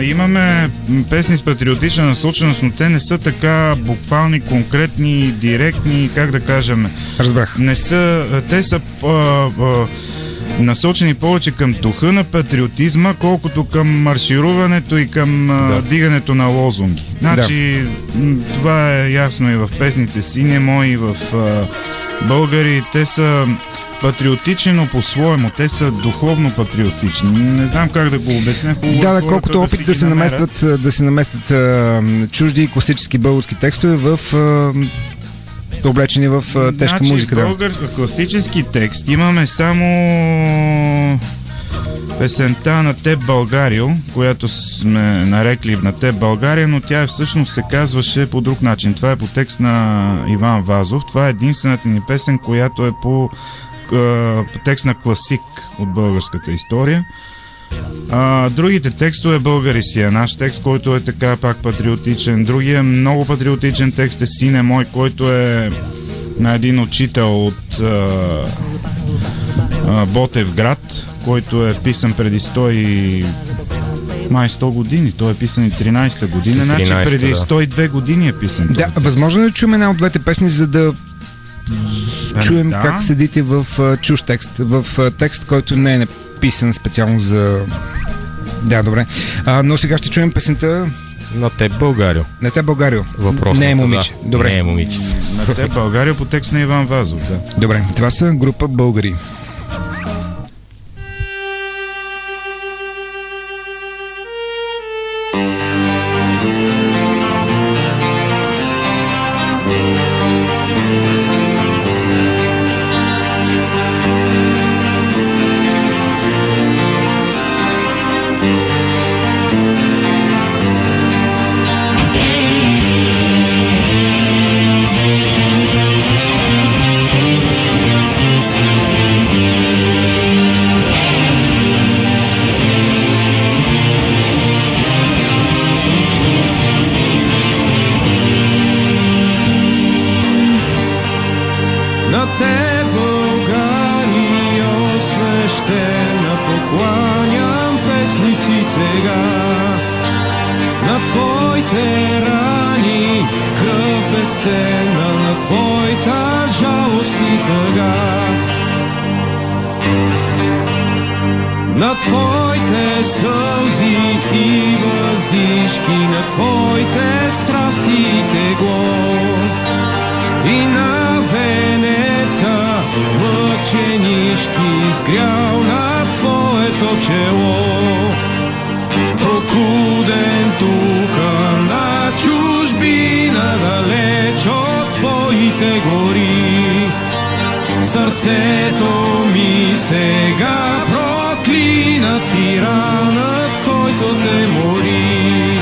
Имаме песни с патриотична насоченост, но те не са така буквални, конкретни, директни, как да кажем. Разбрах. Не са, те са насочени повече към духа на патриотизма, колкото към маршируването и към дигането на лозунги. Значи, това е ясно и в песните Сине мой, и в Българи. Те са патриотични, но по-своему. Те са духовно патриотични. Не знам как да го обясня. Да, колкото опит да се наместят чужди и класически български текстове в облечени в тежка музика. Класически текст имаме само песента На теб, Българио, която сме нарекли На теб, България, но тя всъщност се казваше по друг начин. Това е по текст на Иван Вазов. Това е единствената ни песен, която е по текст на класик от българската история. Другите текстове Българи си е наш текст, който е така пак патриотичен. Другия много патриотичен текст е Сине мой, който е на един учител от Ботевград, който е писан преди 100 години. Той е писан и 13-та година, значи преди 102 години е писан. Да, възможно ли чуем една от двете песни, за да чуем как седите в чуж текст, в текст, който не е написан специално за... Да, добре. Но сега ще чуем песента На теб, Българио. На теб, Българио. Въпросната, не е момиче. Добре. Не е момичето. На теб, Българио по текст на Иван Вазов, да. Добре, това са група Българи. На твоите сълзи и въздишки, на твоите страсти и тегло, и на венеца мъченишки изгрял на твоето чело. Прокуден тука на чужбина, далеч от твоите гори, сърцето ми сега проклина тиранът, който те мори.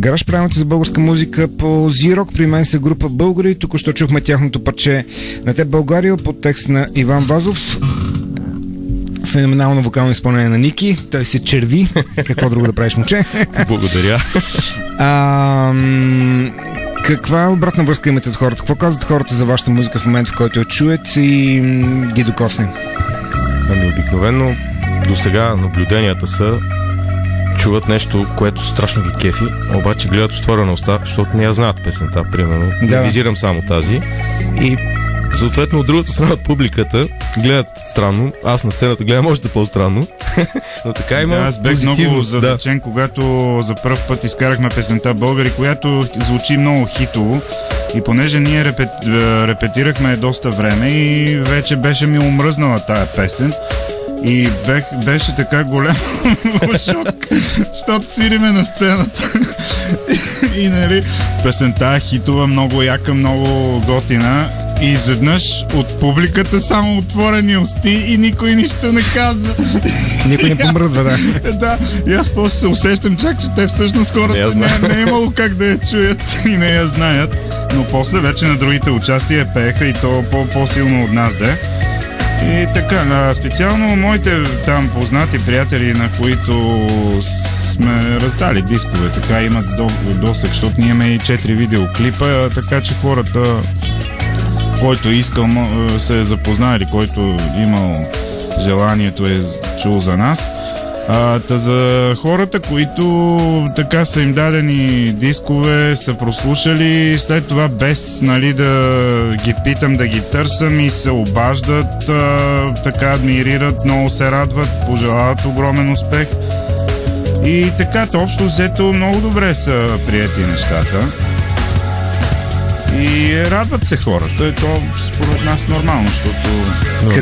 Гараж, правилното за българска музика по Z-Rock. При мен са група българи. Току-що чухме тяхното парче "На теб, България" под текст на Иван Вазов. Феноменално вокално изпълнение на Ники. Той се черви. Какво друго да правиш, момче? Благодаря. Каква обратна връзка имате от хората? Какво казват хората за вашата музика в момента, в който я чуят и ги докосне? Обикновено до сега наблюденията са, чуват нещо, което страшно ги кефи, обаче гледат отворена уста, защото не я знаят песента, примерно. Не визирам само тази. И съответно от другата страна от публиката гледат странно. Аз на сцената гледам още по-странно. Но така има аз бех много задачен, когато за първ път изкарахме песента "Българи", която звучи много хитово. И понеже ние репетирахме доста време и вече беше ми омръзнала тая песен. И беше така голям шок, защото свириме на сцената. И нали, песента е хитова, много яка, много готина. И изведнъж от публиката само отворени усти и никой нищо не казва. Никой не помръзва, да. Да, и аз после се усещам чак, че те всъщност хората не е имало как да я чуят и не я знаят. Но после вече на другите участия пееха и то по-силно от нас, да. И така, специално моите там познати приятели, на които сме раздали дискове, така имат досег, защото ние имаме и 4 видеоклипа, така че хората, който искал, се е запознал или който имал желанието е чул за нас. За хората, които така са им дадени дискове, са прослушали, след това без да ги питам, да ги търсам, и се обаждат, така адмирират, много се радват, пожелават огромен успех. И така, общо взето много добре са приети нещата. И радват се хората. То според нас нормално, защото...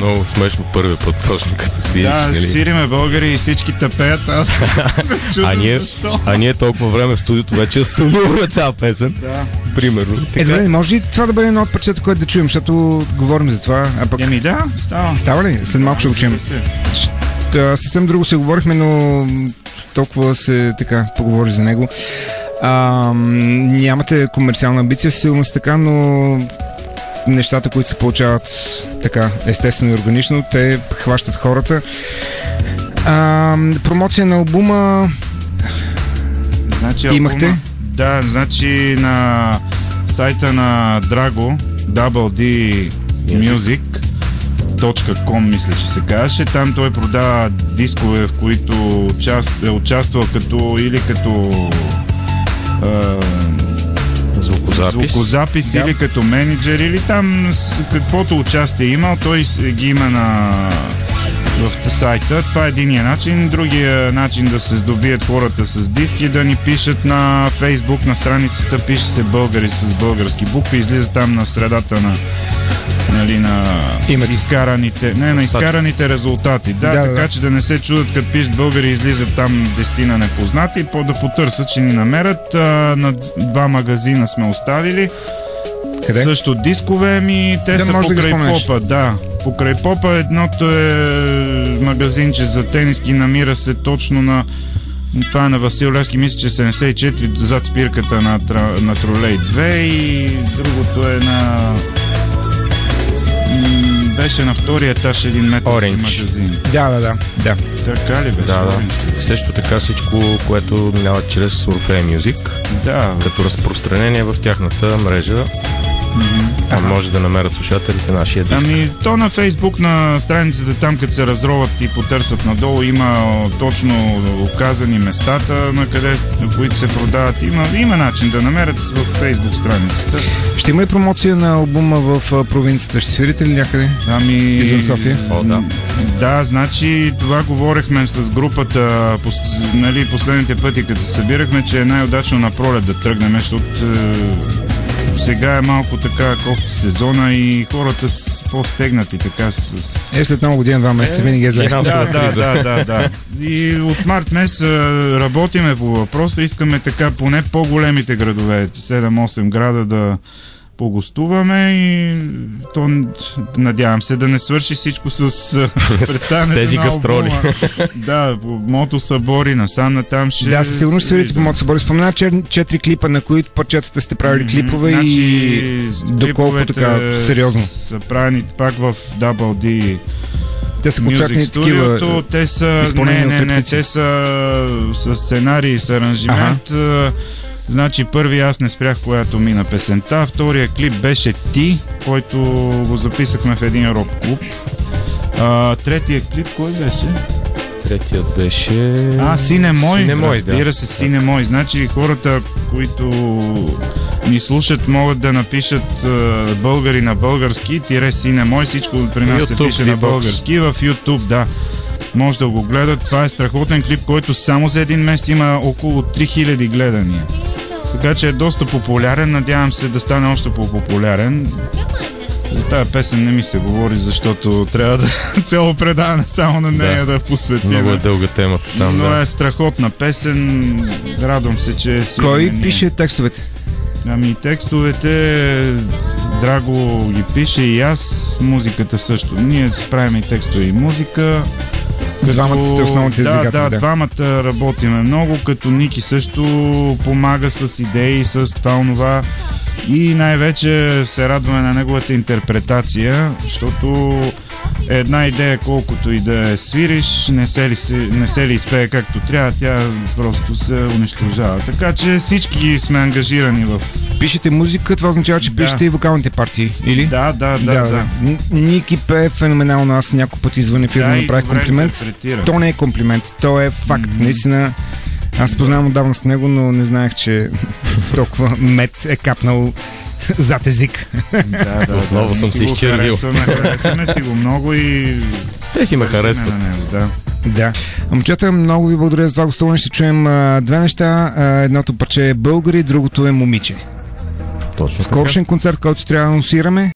Много смешно първи път, точно като свириш. Да, свириме българи и всички тъпеят. Аз се чудя защо. А ние толкова време в студиото вече сънуваме тази песен. Да. Примерно. Добре, може ли това да бъде едно от парчета, което да чуем, защото говорим за това, а пък... Да, става. Става ли? След малко ще учим. Съвсем друго се говорихме, но толкова се така поговори за него. Нямате комерциална амбиция, силно си така, но нещата, които се получават така естествено и органично, те хващат хората. Промоция на албума имахте? Да, значи на сайта на Драго, www.music.com мисля, че се казваше. Там той продава дискове, в които е участвал като звукозапис или като менеджер, или там каквото участие имал, той ги има в сайта. Това е единия начин. Другия начин да се здобият хората с диски, да ни пишат на Фейсбук, на страницата пише се "Българи" с български букви, излиза там на средата на изкараните резултати. Така че да не се чудят, като пишат "Българи", излизат там 10 непознати, да потърсят, че ни намерят. На 2 магазина сме оставили. Къде? Също дискове те са покрай Попа. Да, покрай Попа. Едното е магазинче за тениски, намира се точно на... Това е на Васил Левски, мисля, че 74, зад спирката на Тролей 2, и другото е беше на втория етаж, един металски магазин. Да. Така ли беше? Да. Също така всичко, което минава чрез Orfeo Music, като разпространение в тяхната мрежа. Може да намерят слушателите нашия диск. То на Фейсбук, на страницата там, като се разроват и потърсят надолу, има точно указани местата, на които се продават. Има начин да намерят в Фейсбук страницата. Ще има и промоция на албума в провинцията? Ще свирите ли някъде? Извън София? Да, значи това говорихме с групата, последните пъти, като се събирахме, че е най-удачно на пролет да тръгнем, защото сега е малко така кофти сезона и хората са по-стегнати така след много година, 2 месеца винаги е зле. Да. И от март месец работиме по въпроса. Искаме така поне по-големите градове, 7-8 града, да погостуваме и то, надявам се да не свърши всичко с представянето с тези гастроли. Да, мотосъбори, насам натам ще... Да, със сигурност се видите по мотосъбори. Спомена 4 клипа, на които парчетата сте правили клипове и доколко така сериозно. Са правени пак в Double D. Те са концертни такива. Те са те са с сценарий, с аранжимент. Значи първи аз не спрях, когато мина песента. Втория клип беше Ти, който го записахме в един рок клуб. Третия клип кой беше? Третият беше... Сине мой. Разбира се, Сине мой. Значи хората, които ни слушат, могат да напишат българи на български, Сине мой, всичко при нас се пише на български. В YouTube, да. Може да го гледат. Това е страхотен клип, който само за един месец има около 3000 гледания. Така че е доста популярен. Надявам се да стане още по-популярен. За тази песен не ми се говори, защото трябва да цяло предаване само на нея да посветим. Много е дълга темата там. Но е страхотна песен. Радвам се, че е сигурен. Кой пише текстовете? Текстовете Драго ги пише и аз. Музиката също. Ние си правим и текстове и музика. Двамата сте основните двигатели. Да, двамата работиме много, като Ники също помага с идеи, с това онова. И най-вече се радваме на неговата интерпретация, защото една идея, колкото и да свириш, не се ли изпее както трябва, тя просто се унищожава. Така че всички сме ангажирани в... Пишете музика, това означава, че пишете и вокалните партии, или? Да. Ники пее феноменално, аз няколко пъти извън ефир да направих комплимент. То не е комплимент, то е факт, наистина. Аз познавам отдавна с него, но не знаех, че толкова мед е капнал зад език. Отново съм се изчервил. Харесваме си го много и... Те си ме харесват. Да. Момчета, много ви благодаря за това гостуване. Ще чуем две неща. Едното парче е Българи, другото е Момиче. Точно. Скорошен концерт, който трябва да анонсираме.